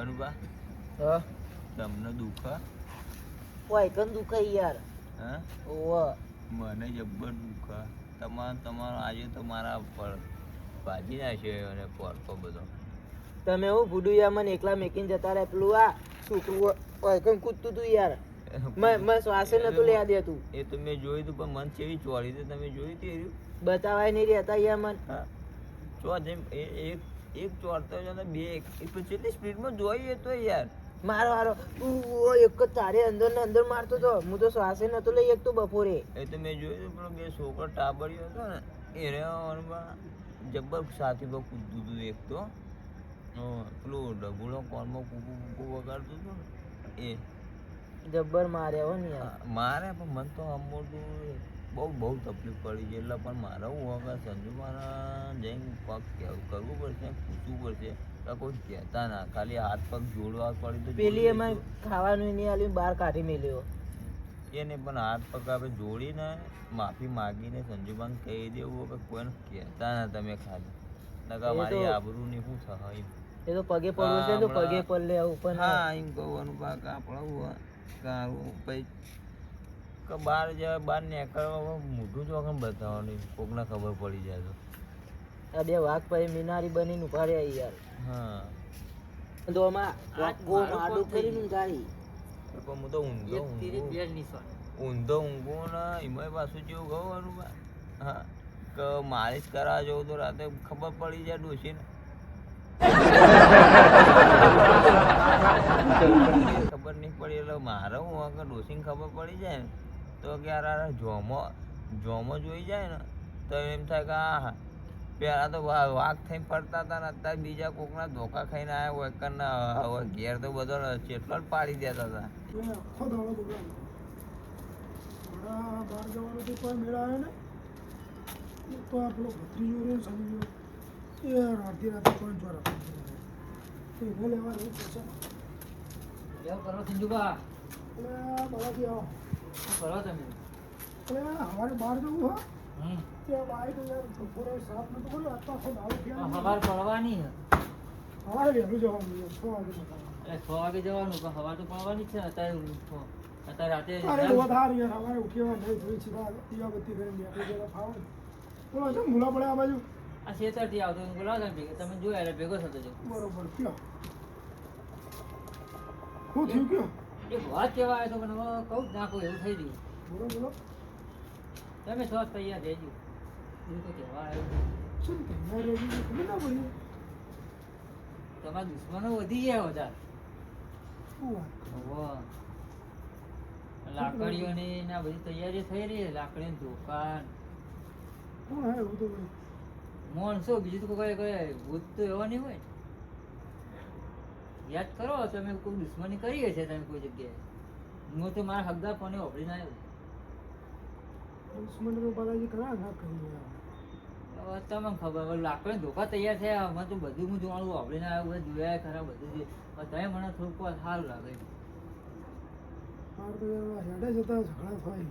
વનુબા હા તમને દુખ ઓય કન દુખે યાર હા ઓવા મને જબ્બર દુખ તમારો આજે તો મારા પર ભાજી નાખ્યો અને પડતો બધો તમે હું ભૂડુયા મને એકલા મેકીને જતા રહે પેલું આ છોકરું ઓય કન કૂદતું તું યાર મેં શ્વાસે નતું લેવા દેતું એ તો મેં જોયું તું પણ મન કેવી ચોળી હતી તમે જોયું તું એર્યું બતાવાય નહીં રહેતા યાર મન હા ચો જેમ એક ચોરતો છે ને બે એ તો કેટલી સ્પીડમાં જોઈએ તો યાર મારો હારો એક જ તારે અંદર ને અંદર મારતો તો હું તો શ્વાસે નતો લઈ એક તો બપોરે એ તો મેં જોયું તું પેલો બે છોકરો ટાબરિયો હતો ને એને જબ્બર સાથી પર કૂદતું હતું એક તો પેલું ડબુડો કોનમાં કૂકું કૂકું વગાડતું હતું ને એ જબ્બર માર્યા હો ને યાર મારે પણ મન તો અમોટું બહુ તકલીફ પડી છે એટલે પણ મારે હું હવે સંજુ મારા જઈને પગ કરવું પડશે પૂછવું પડશે તો કોઈ કહેતા ના ખાલી હાથ પગ જોડવા પડી તો પેલી એમાં ખાવાનું નહીં આલ્યું બહાર કાઢી મેલ્યો એને પણ હાથ પગ આપણે જોડીને માફી માગીને સંજુબાને કહી દેવું કે કોઈને કહેતા ના તમે ખાલી નકા મારી આબરૂની શું થાય એ તો પગે પડવું છે તો પગે પડ લે ઉપર હા એમ કહેવાનું બાક આપણે પછી કે બહાર જાય બહાર નીકળવા મોઢું ચોખણ બતાવવાનું કોકને ખબર પડી જાય તો આ બે વાઘ પછી મિનારી બનીને ઉભા રહ્યા યાર હા તો આમાં આડું કરીને ગાડી પણ હું તો ઊંધો ઊંઘું ને એમાં પાછું જેવું ગવાનું હા કે માલિશ કરાવવા જવું તો રાતે ખબર પડી જાય ડોશીને ખબર નહીં પડી એટલે મારે હું આગળ ડોશીને ખબર પડી જાય ને તો કે યાર જોમો જોઈ જાય ને તો એમ થાય કે હા પેલા તો વાઘ થઈને ફરતા હતા ને અત્યારે બીજા કોકના ધોકા ખાઈને આવ્યા હોય કે હવે ઘેર તો બધો ચેટલો જ પાડી દેતા હતા બહાર જવાનું તો કોઈ મેળ આવ્યો ને તો આપણો ભત્રીજો રહ્યો સમજો એ રાતે કોઈ જોર એને લેવા નહીં પડશે કેવું કરો સંજુબા એટલે બાલાજી આવો શું કરો તમે એટલે સવારે બહાર જવું હા ત્યાં બાઈક બપોરે સાફ નતું કર્યું આટલો આખો દાડો થયા સવાર પડવાની સવારે વહેલું જવાનું 6 વાગે એટલે 6 વાગે જવાનું પણ સવાર તો પડવાની છે અત્યારે રાતે અરે વધારે યાર સવારે ઉઠ્યા નહીં થોડી સીધા દીવાબત્તી કરીને બેઠી જરા ફાવે બોલો છે મુલા પડે આ બાજુ આ ખેતરથી આવતો બોલાવો તમે જોયા એટલે ભેગો થતો જો બરોબર કયો શું થયું કયો એક વાત કહેવા આવ્યો તો પણ હવે કહું જ નાખો એવું થઈ ગયું બોલો બોલો તમે સ્વાદ તૈયાર રહેજો એવું તો કહેવા આવ્યું શું તૈયાર રહી ગયું ખબર ના પડી તમારા દુશ્મનો વધી ગયા બધા શું વાત લાકડીઓની ના બધી તૈયારી થઈ રહી લાકડીની દુકાન કોણ હે એવું તો ભાઈ માણસો બીજું તો કોઈ ભૂત તો એવા નહીં હોય યાદ કરો તમે કોઈ દુશ્મની કરી હશે તમે કોઈ જગ્યાએ હું તો મારા હકદાર કોને ઓપડીને આવ્યો દુશ્મન તો બાલાજી કરા ના કરી હવે તમને ખબર હવે લાકડી ધોકા તૈયાર થયા અમે તો બધું હું જોવાનું ઓપડીને આવ્યો બધું જોયા ખરા બધું તમે મને થોડુંક સારું લાગે મારે તો હેડે જતા ઝઘડા થાય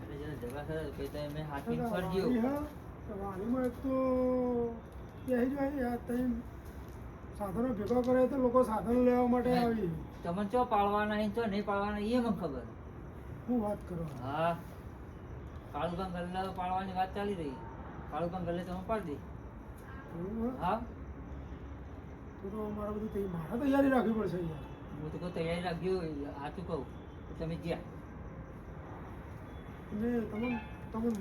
એટલે જરા જગા ખરા પછી તમે હાથીને ફરજો વાણીમાં એક તો કહી જાય યાર તમે સાધનો ભેગા કરે તો લોકો સાધનો લેવા માટે આવી તમને ચો પાડવાના ચો નહીં પાડવાના એ મને ખબર શું વાત કરો હા કાળુભાઈ ગલ્લા તો પાડવાની વાત ચાલી રહી કાળુભાઈ ગલ્લે તમે પાડી દે હા તો મારા બધું મારે તૈયારી રાખવી પડશે યાર હું તો કોઈ તૈયારી રાખજો સાચું કહું તમે જ્યાં અને તમે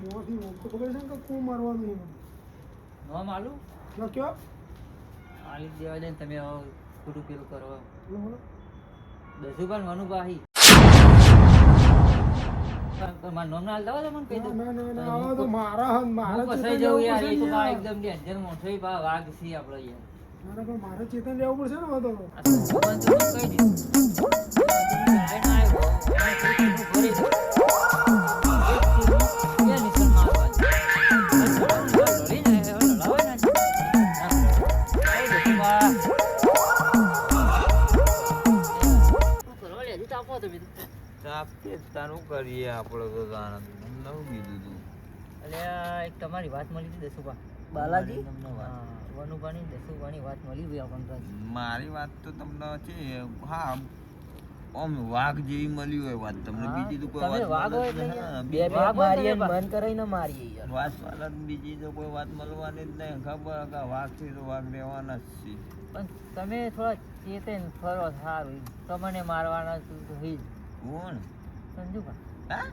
મોંથી તો ખબર છે ને કે કોણ મારવાનું ન માલું કયો આલી દેવા જાય ને તમે ખોટું પેલું કરો બોલો દસુભાઈ મનુભાઈ મારું નામ ના હાલતા હોય તો મને કહી દઉં ના આવા તો મારા ફસાઈ જવું યાર એ તો મારા એકદમ ડેન્જર માણસો વાઘ છીએ આપણે યાર પણ મારે ચેતન લેવું પડશે ને હવે તો કહી દીધું તારું કરીએ આપણે તો નવું કીધું તું એટલે એક તમારી વાત મળી હતી દસુભા બાલાજી? વનુભાની દસુભાની વાત મળી ગઈ આપણને. મારી વાત તો તમને છે હા આમ વાઘ જેવી મળી હોય વાત તમને હા, બીજી તો કોઈ તમે વાત વાઘ હોય મળે જ એટલે નહીં. હા, બે બીજી વાઘ હોય ને મારીએ તમે મન કરાઈને મારીએ યાર. વાત વાળા બીજી તો કોઈ વાત મળવાની જ નહીં ખબર કે વાઘ છે તો વાઘ રહેવાના જ છે. પણ તમે થોડા ચેતે ને ફરો સારું તમને મારવાના તો હી કોણ સંજુભા. હા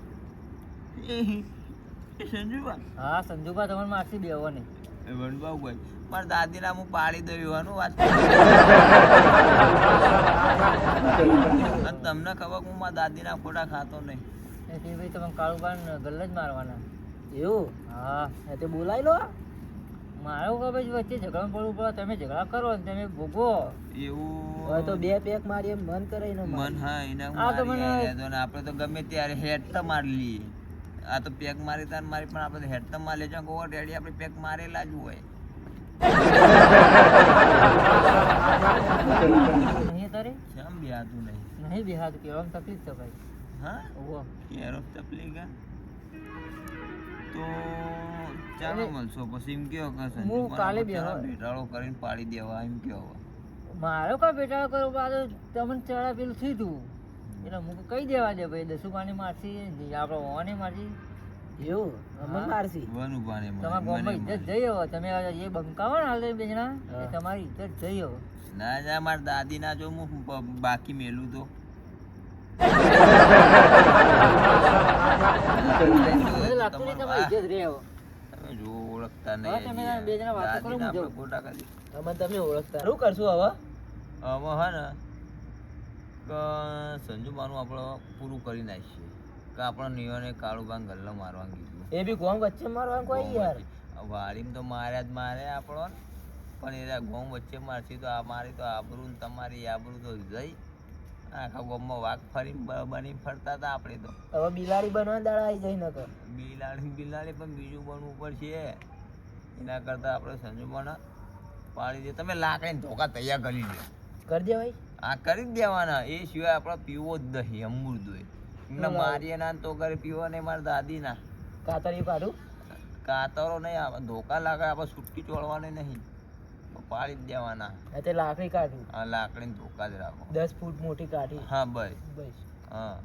એ સંજુબા હા સંજુભા તમને મારથી બેવો ને. એ વનબાઉભાઈ મારા દાદીના હું પાડી દઉં એવાનું વાત અને તમને ખબર હું મારા દાદીના ખોટા ખાતો નહીં. એટલે ભાઈ તમે કાળુબાન ગલ્લે જ મારવાના. એવું હા હા તે બોલાવી લો. મારો ખબર છે વચ્ચે ઝઘડા પડવું પડે તમે ઝઘડા કરો ને તમે ભોગવો. હવે તો એવું બે પેક મારીએ મન કરાઈને મન મારીએ. હા એને આ તો મારી મને- આયા તો ને આપણે તો ગમે ત્યારે હેડ તો મારી લઈએ. આ તો પેક મારી તાર મારી પણ આપણે હેડ તો મારી લેજો ગોવા રેડી આપણે પેક મારેલા જ હોય. નહીં તારે કેમ બેહાતું નહીં નહીં બેહાત કેવામાં તકલીફ છે ભાઈ. હા ઓહો કેરો તકલીફ હે? તો ચાલો અને મળશો પછી એમ કયો કે હું સંજુ કાલે મને બેહો. ભેટાળો કરીને પાડી દેવા એમ કયો હવે. મારો કા બેટા કરો પાછો તમને ચડા પેલું થયું એટલે હું કહી દેવા દે ભાઈ દસુબાની મારસી આપણે ઓને મારસી. એવું અમને હા. મારસી. વનુભાને તમારા ગામમાં ઇજ્જત જઈ હવે તમે એ બંકાવો ને હાલ બે જણા એ હા. તમારી ઇજ્જત જઈ હવે. ના જા મારા દાદી ના જો હું બાકી મેલું તો મને લાગતું નહીં તમારી ઇજ્જત રહે હવે. તમે જો ઓળખતા હવે નહીં તમે બે જણા વાતો કરો, હું દાદીના આપણે જાઉં. ખોટા કરી અમે તમે ઓળખતા શું કરશું હવે? હવે હે ને કે સંજુબાનું આપણે પૂરું કરી નાખીએ કે આપણો નિયોને કાળુબાન ગલ્લો મારવા કીધું. એ બી ગોમ વચ્ચે મારવાનું કોઈ યાર. વાડીમાં તો માર્યા જ મારે આપણો પણ એ ગોમ વચ્ચે મારશી તો આ મારી તો આબરૂ ને તમારી આબરૂ તો જઈ આખા ગોમમાં વાઘ ફરીને બની ફરતા હતા આપણે તો. હવે બિલાડી બનવા દાડા આવી જાય નકર. બિલાડી પણ બીજું બનવું પડશે એના કરતાં આપણે સંજુબાને પાડી દે. તમે લાકડીને ધોકા તૈયાર કરી દો. કરી દે ભાઈ. આ કરી જ દેવાના એ સિવાય આપણે પીવો જ નહીં અમૃત હોય એમને મારીએ ના તો ઘરે પીવો નહીં મારા દાદીના કાતરિયું કાઢું. કાતરો નહીં આવે ધોકા લાગે આપણે સુટકી ચોળવાની નહીં તો પાડી જ દેવાના. આ તે લાકડી કાઢું. આ લાકડીને ધોકા જ રાખો. 10 ફૂટ મોટી કાઢી. હા બસ બસ હા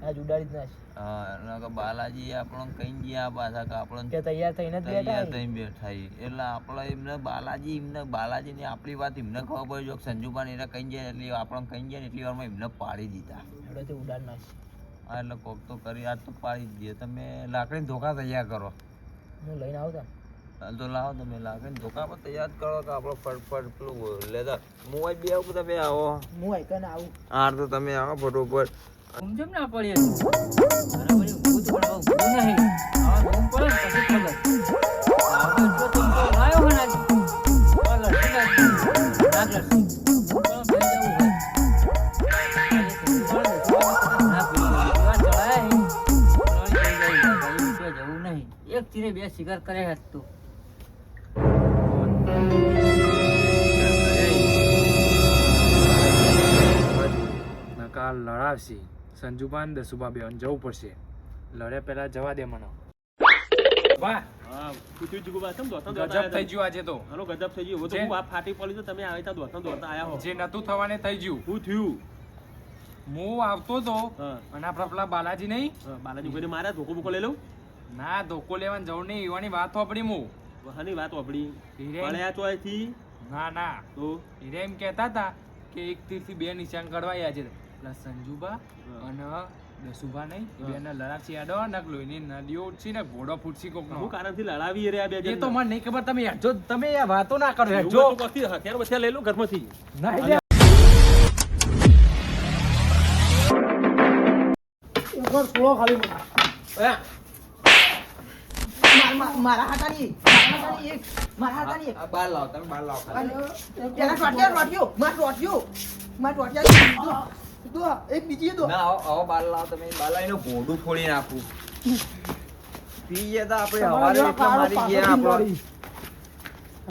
આ ઉડાડી જ નાખ. હા એના કે બાલાજી આપણને કઈ ગયા પાછા કે આપણને કે તૈયાર થઈને જ બેઠા તૈયાર છે. થઈને બેઠા છે. એટલે આપણે એમને બાલાજીની આપણી વાત એમને ખબર પડી જો કે સંજુબાન એને કઈ જાય એટલે આપણને કઈ જાય ને એટલી વારમાં એમને પાડી દીધા. હવે તો ઉડાડ નાખ. હા એટલે કોક તો કરી આજ તો પાડી જ દઈએ. તમે લાકડીને ધોકા તૈયાર કરો. હું લઈને આવતા. હાલ તો લાવો તમે લાકડીને ધોકા પણ તૈયાર કરો કે આપણો ફટફટ પેલું લેતા હું જ બે આવું તમે આવો. હું આઈકન આવું. હાર તો તમે આવો ફટોફટ. ઊંઘ જેમ ના પડી હતી. બરાબર ઊંઘ તો પણ ઊંઘ નહીં. આવા ઊંઘ પડે ને પછી ખબર. આવો એટલો તો ઊંઘ લાયો હોય ને આજે. આ લડકી લાગી. નાક લડકી. ઊંઘ પણ થઈ જવું હોય. આજે તો ઊંઘ પડે ને તો ના ભૂલી ગઈ. એવા ચડાયા હે. ચડાઈ થઈ ગઈ. ભાઈ ઊંઘે જવું નહીં. એક તીરે બે શિકાર કરે હે તું. નકા લડાવશી સંજુબાન દસુબા બેન જવું પડશે. લડે પહેલા જવા દે મને. વાહ હા પૂછ્યું જીગુબા કેમ દોડતા ગજબ દોડતા થઈ ગયું આજે તો. હાલો ગજબ થઈ ગયું હવે તો જે- હું આ ફાટી પડી તો તમે આવી તા દોડતા આયા હો જે નતું થવાને થઈ ગયું. શું થયું હું આવતો તો હા અને આપણા પેલા બાલાજી નહીં હા, બાલાજી ભાઈને માર્યા ધોકો બોકો લઈ લઉં ના ધોકો લેવાની જવું નહીં એવાની વાત વાપરી હું. વહાની વાત વાપરી હીરે- પડ્યા ચોયથી ના ના તો હીરે એમ કહેતા હતા કે એક તીરથી બે નિશાન કડવાઈ આજે પેલા સંજુબા અને દસુબા નહીં હા. બેને લડાવશી આડો ને લોહીની નદીઓ ઉઠશી ને ઘોડો ફૂટશી કોક હું કારણથી લડાવી રહ્યા બે એ જણ તો મને નહીં ખબર. તમે હેઠજો તમે આ વાતો ના કરો એવું હેઠજો. હોય તો પછી હથિયાર બથિયાર લઈ લઉં ઘરમાંથી ના એટલે એકવાર સોળો ખાલી મને. મારા હાથાની એક. મારા હાથાની એક. બાર લાવો તમે બાર લાવો. પેલા રોટ્યો. દો એક બીજી દો. ના આવો બાર લાવો તમે બાર લાવીને ભોડું ફોડી નાખું. પી ગયા તા આપણે તમારે હવારે એટલા મારી ગયા આપણો.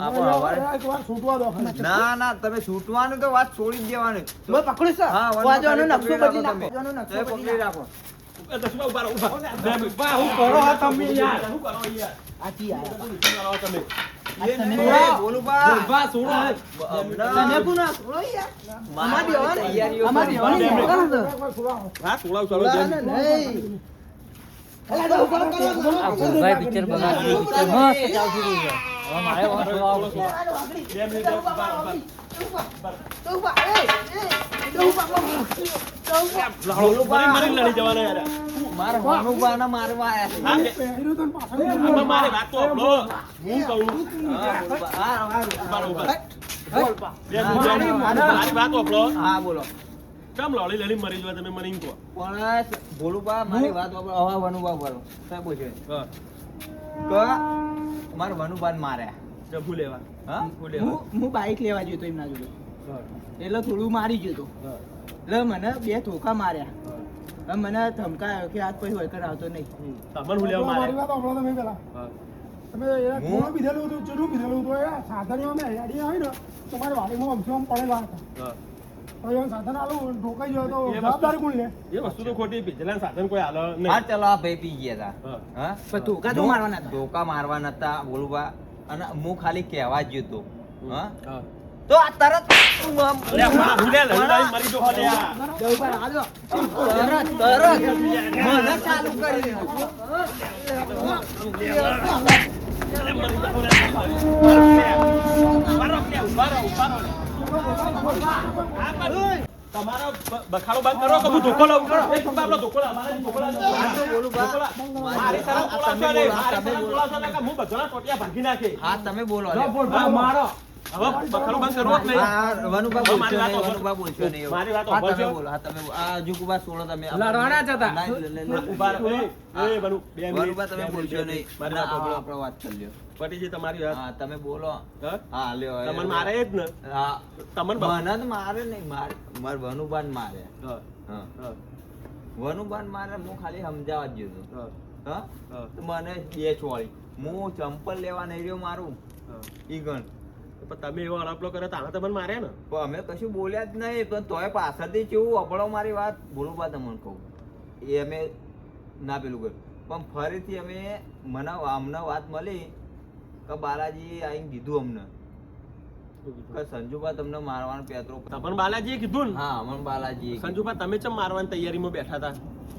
આપણો હવારે એકવાર છૂટવા દો ખાલી. ના ના તમે છૂટવાનું તો વાત છોડી જ દેવાની. મેં પકડ્યું છે. હા વાજવાનો વનનો નકશો પકડી બદલી રાખો નાખો. તમે. વાજવાનો નકશો તમે બદલી પકડી નાખો. રાખો. દસમા ઉભા રહો ઉભા બા હું કરો આ તમે યાર. શું કરો યાર આથી આયા. શું કરો તમે એ નહીં, છોડો. ભોલુબા. ભોલુબા, છોડો. હમણાં તને કોણ આ છોડો યાર? મારી તૈયારીઓ અમારી કરી. દેવાની છે. એકવાર છોડાવો. હા, છોડાવ, છોડા છોડાવ, ને જેમ. નહીં. અલા, તો ઉભા કરો, આ ભૂલભાઈ પિક્ચર બગાડ્યું પિક્ચર મસ્ત ચાલતું હતું યાર. હવે મારે વાંધો આવશે. બે મિનિટ, બે, ઉભા, ઉભા. તો ઉભા, તો ઉભા. મરી મરી લડી જવાના યાર. મારા ભોલુબાને મારવા આયા છે. હા, બે. પહેર્યું તો ને પાછળ આમાં મારી વાત તો સાંભળો. હું કહું. હા, ભોલુબા. હા, ઉભા રહો, ઉભા રહો. બે મિનિટ, બે મારી મિનિટ. મારી મારી વાત સાંભળો. હા, બોલો. કેમ લડી લડી મરી જવા તમે મને એમ કહો. પણ ભોલુબા મારી વાત વાપરો. હવે વનુબા બોલો. સાહેબ પૂછે હા, કે મારા વનુબાને માર્યા. જભુ લેવા. હા? જભુ લેવા. હું બાઈક લેવા ગયો તો એમના જોડે હા, એટલે થોડું મારી ગયો તો હા, એટલે મને 2 ધોકા માર્યા હા. હવે મને ધમકાયો કે આજ પછી વળકર આવતો નહીં. તમને હું લેવા મારી મારે. વાત સાંભળો તમે પેલા. હા. તમે એ ઘોડો પીધેલું હતું, ચૂરું પીધેલું હતું. એ સાધનીઓ અમે હેડી હોય ને તો મારી વાડીમાં અમથી આમ પડેલા હતા. હા. હવે એવું સાધન આલું ઢોકાઈ ગયો તો એ વસ્તુ- જવાબદારી કોણ લે? એ વસ્તુ તો ખોટી ભીજેલા સાધન કોઈ હાલે હા, નહીં. ચલો આ ભાઈ પી ગયા હતા. હા. હા? પણ ધોકા તો મારવાના હતા. ધોકા મારવા નતા ભોલુબા. અને હું ખાલી કહેવા જ ગયો તો. હા? હા. તો આ તરત હું આમ અલ્યા, હું હું લે લડી લડી મરી જો લ્યા. જવું પડે, હાલો. તરત મને ચાલુ કરી દીધું. તમારો બખાડો બંધ કરો કે હું ધોકો લઉં. એક પપ્પા આપણો ધોકો લાવ. મારે ધોકો લાવ. હા, તો બોલું બા. ધોકો લાવ. મારી હા, તરફ બોલાવશો તમે નહીં. બોલો, મારી તમે તરફ બોલો. બોલાવશો નહીં કે હું બધાના ટોટિયા ભાંગી નાખે. હા, તમે બોલો. હા, મારો. હવે બખાડો બંધ કરવો જ નહીં. હા, વનુબા હવે બોલશો મારી નહીં, વાત વનુબા બોલશો નહીં. મારી વાત હા, તમે સાંભળજો. બોલો. હા, તમે બોલો. આ જુગુબા છોડો તમે. લડવાના જ હતા. ના, લે, લે, લે. ઉભા રહો. એ બનુ, બે મિનિટ. વનુબા તમે બે બોલશો મિનિટ. નહીં. મારી અને વાત સાંભળો. આપણે વાત કરી લ્યો. પટીજી તમારી વાત. હા, તમે બોલો. હા? હા, લ્યો. તમને મારે જ ને. હા, તમને મને જ મારે નહીં, મારે વનુબાન મારે. હા, હા, હા, વનુબાન મારે. હું ખાલી સમજાવવા જ ગયો હતો. હા, હા, હા, તો મને બે ચોળી. હું ચંપલ લેવા નહીં રહ્યો મારું હા. ઈ ગણ. પણ તમે એવો અડપલો કરે તો આને તમને મારે ને. પણ અમે કશું બોલ્યા જ નહીં. પણ તોય પાછળથી કેવું અબળો મારી વાત ભોલુબા તમને કહું. એ અમે ના પેલું કર્યું. પણ ફરીથી અમે મને અમને વાત મળી કે બાલાજી આવીને કીધું અમને કે સંજુબા તમને મારવાનો પેતરો. તમને બાલાજીએ કીધું ને. હા, અમને બાલાજી સંજુભા તમે ચમ મારવાની તૈયારીમાં બેઠા હતા.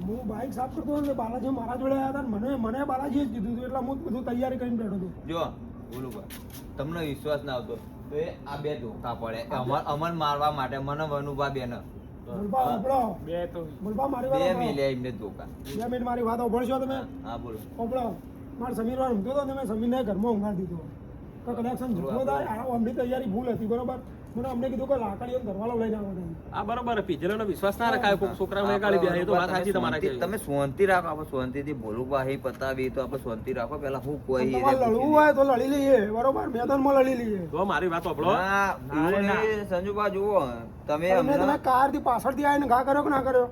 હું બાઈક સાફ કરતો હતો ને બાલાજી મારા જોડે આવ્યા હતા ને મને બાલાજીએ જ કીધું હતું એટલે હું બધું તૈયારી કરીને બેઠો હતો. જો ભોલુબા તમને વિશ્વાસ ના આવતો તો એ આ બે ધોકા પડે અમન મારવા માટે મને વનુભા બેન બોલબા સાંભળો. બે તો બોલબા મારી બે વાત સાંભળો. મિલ્યા એમને ધોકા. 2 મિનિટ મારી વાત સાંભળશો તમે? હા, બોલો. સાંભળો. મારે સમીર વાર ઊંઘતો હતો ને મેં સમીરને ઘરમાં ઊંઘાડી દીધો તો કનેક્શન ઝઘડો થાય. આ અમની તૈયારી ભૂલ હતી બરોબર. મને અમને કીધું કે લાકડીઓ ઘરવાળો લઈને આવો તમે. આ બરોબર પીજેલાનો વિશ્વાસ ના રખાય. કોક છોકરાઓને ગાળી દે. એ તો વાત સાચી તમારા કે. તમે શાંતિ રાખો. આપણે શાંતિથી ભોલુબા હી પતાવી તો આપણે શાંતિ રાખો. પેલા હું કોઈ તમારે લડવું હોય તો લડી લઈએ બરોબર. મેદાનમાં લડી લઈએ. જો મારી વાત સાંભળો. સંજુબા જુઓ તમે તમે તમે કારથી પાછળથી આવીને ઘા કર્યો કે ના કર્યો?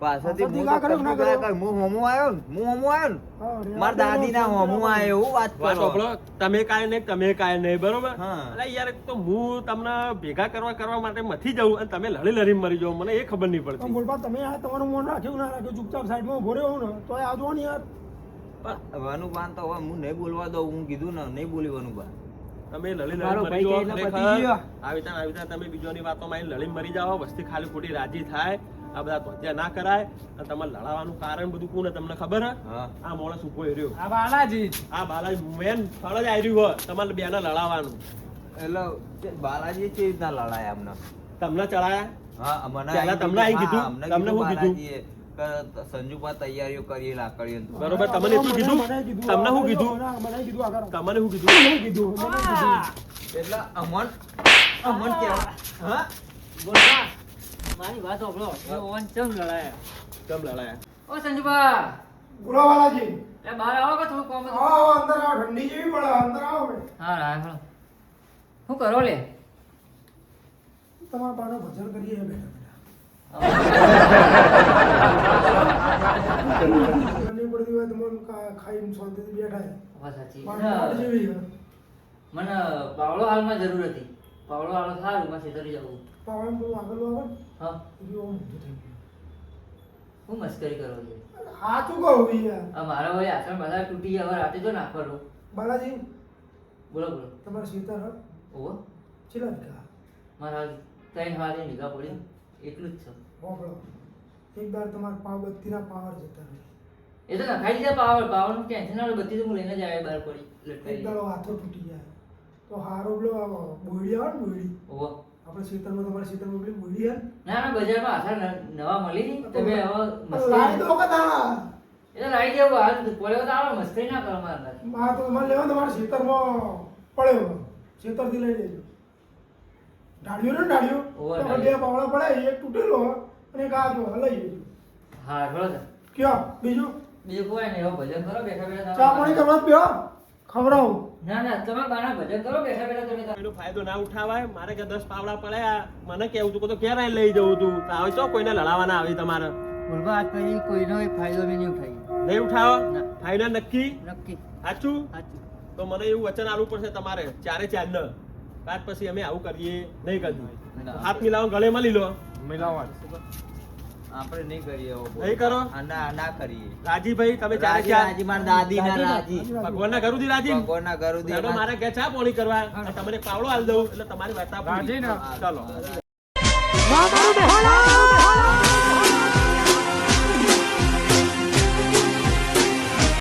પાછળથી હું ઘા કર્યો કે ના કર્યો? હું હોમું આવ્યો ને હા, રે. મારા દાદી ના હોમું આવ્યો એવું વાત વાત કરો. સાંભળો. તમે કાંઈ નહીં, તમે કાંઈ નહીં, બરોબર. હા. એટલે યાર એક તો હું તમને ભેગા કરવા માટે મથી જાઉં અને તમે લડી લડી મરી જાઓ. મને એ ખબર નહીં પણ પડતી. બોલબા તમે આ તમારું મન રાખ્યું ના રાખ્યું ચૂપચાપ સાઈડમાં ઉભો રહ્યો ને તો આવજો ને યાર. વનુબાન તો હવે હું નહીં બોલવા દઉં. હું કીધું ને નહીં બોલી વનુબાન. તમે લડી લડી મારો મરી ભાઈ જાઓ. કે એટલે ખરેખર પતી ગયો. આવી રીતે તમે બીજોની વાતોમાં આવીને લડી મરી જાઓ. વસ્તી ખાલી ખોટી રાજી થાય. આ બધા ધોતિયા ના કરાય. અને તમારે લડાવાનું કારણ બધું કોને તમને ખબર હે? હા. આ માણસ ઉભો રહ્યો. આ બાલાજી જ. આ બાલાજી મેન ફળ જ આવ્યું હોય તમારે બેને લડાવવાનું. એટલે બાલાજી કેવી રીતના લડાયા અમને? તમને ચડાયા. હા, મને પહેલા તમને અહીં કીધું? અમને તમને શું કીધું? બાલાજીએ કે સંજુબા તૈયારીઓ કરી લાકડીઓ ને. બરોબર. તમને એટલું કીધું? તમને શું કીધું? મને કીધું આગળ. તમને શું કીધું? મને કીધું. એટલે અમન કેવા હા બોલવા. મારી વાત સાંભળો. એ ઓન ચમ લડાયા. કેમ લડાયા? ઓ સંજુભા, બોલો વાલાજી. એ બહાર આવો કે થોડું કામ હતું. આવો અંદર આવો. ઠંડી જેવી પડે અંદર આવો ભાઈ. હા હાલો. શું કરો લે? તમારા બાનો ભજન કરીએ બેઠા ઠંડી પડતી હોય તો મન ખાઈને શાંતિથી બેઠા છે. વાત સાચી. બાર જેવી છે. મને પાવડો હાલમાં જરૂર હતી. પાવડો હાલ સારું માં છેતરી જવું. પાવડે બહુ આગળ આવે ને હા, એટલે આમ ઊંધું થઈ ગયું. હું મસ્કરી કરો છો? સાચું કહું યાર. આ મારા ભાઈ આસન બધા તૂટી ગયા. હવે રાતે તો નાખવાનું. બાલાજી બોલો બોલો. તમારા ખેતર ઓહો કેટલા વીઘા? મારા 3 વાગે નિગા પડી એટલું જ છે. હોબળો એક દાર તમારા પાવ બત્તીના પાવર જતા રહે. એ તો નખાઈ દીધા પાવરનું ટેન્શન ના લો, બધી તો હું લઈને જ આવ્યો બહાર પડી એક લટકાઈ. દાડો હાથો તૂટી જાય તો હારો પેલો બોયડી આવે ને બોયડી, ઓહો આપણે ખેતરમાં તમારા ખેતરમાં પેલી બોયડી આવે ના ના બજારમાં આથા નવા મળી ને તમે હવે ને લાવી મસ્તી દો વખત આ એ તો લાવી દેવું હાલ પડ્યો તો આવે મસ્તી ના કરો મારા. માં તો તમારે લેવા તમારા ખેતરમાં પડ્યો ખેતરથી લઈ લેજો. ડાળીઓ ને ડાળીઓ ઓહો, તો ડાળીઓ. 2 પાવડા પડે, એક તૂટેલો અને એક આ જો લઈ લેજો. હા બરોબર. કયો બીજું બીજું કોઈ નહીં, હવે ભજન કરો બેઠા બેઠા ચા પાણી કરવા પીઓ ખવડાવું. ના ના તમે બાના ભજન કરો બેઠા બેઠા તમે એનો ફાયદો ના ઉઠાવાય. મારે કે 10 પાવડા પડ્યા, મને કેવું તું કે તો ક્યારે લઈ જવું તું. તો આવે છો કોઈને લડાવાના આવી તમારે બોલવા આજ પછી કોઈનો ફાયદો બી નહીં ઉઠાવી. નહીં ઉઠાવો. ના. ફાયદો નક્કી નક્કી સાચું. સાચું. તો મને એવું વચન આલવું પડશે તમારે ચારે ચાર ન કાચ પછી અમે આવું કરીએ નહીં કરતું. હાથ મિલાવો, ગળે મળી લો. મિલાવવા આપણે નહીં કરીએ એવો બોલ. નહીં કરો? હા, ના ના કરીએ. રાજીભાઈ તમે ચારે રાજી ચાર રાજી મારા દાદી ના રાજી ભગવાનના ઘરુંથી રાજી. ભગવાનના ઘર સુધી ચાલો મારે ઘેર ચા પાણી કરવા અને તમને એક પાવડો આલ દઉં એટલે તમારી વાત રાજી ને? ચાલો. વાહ મારું બેહાડા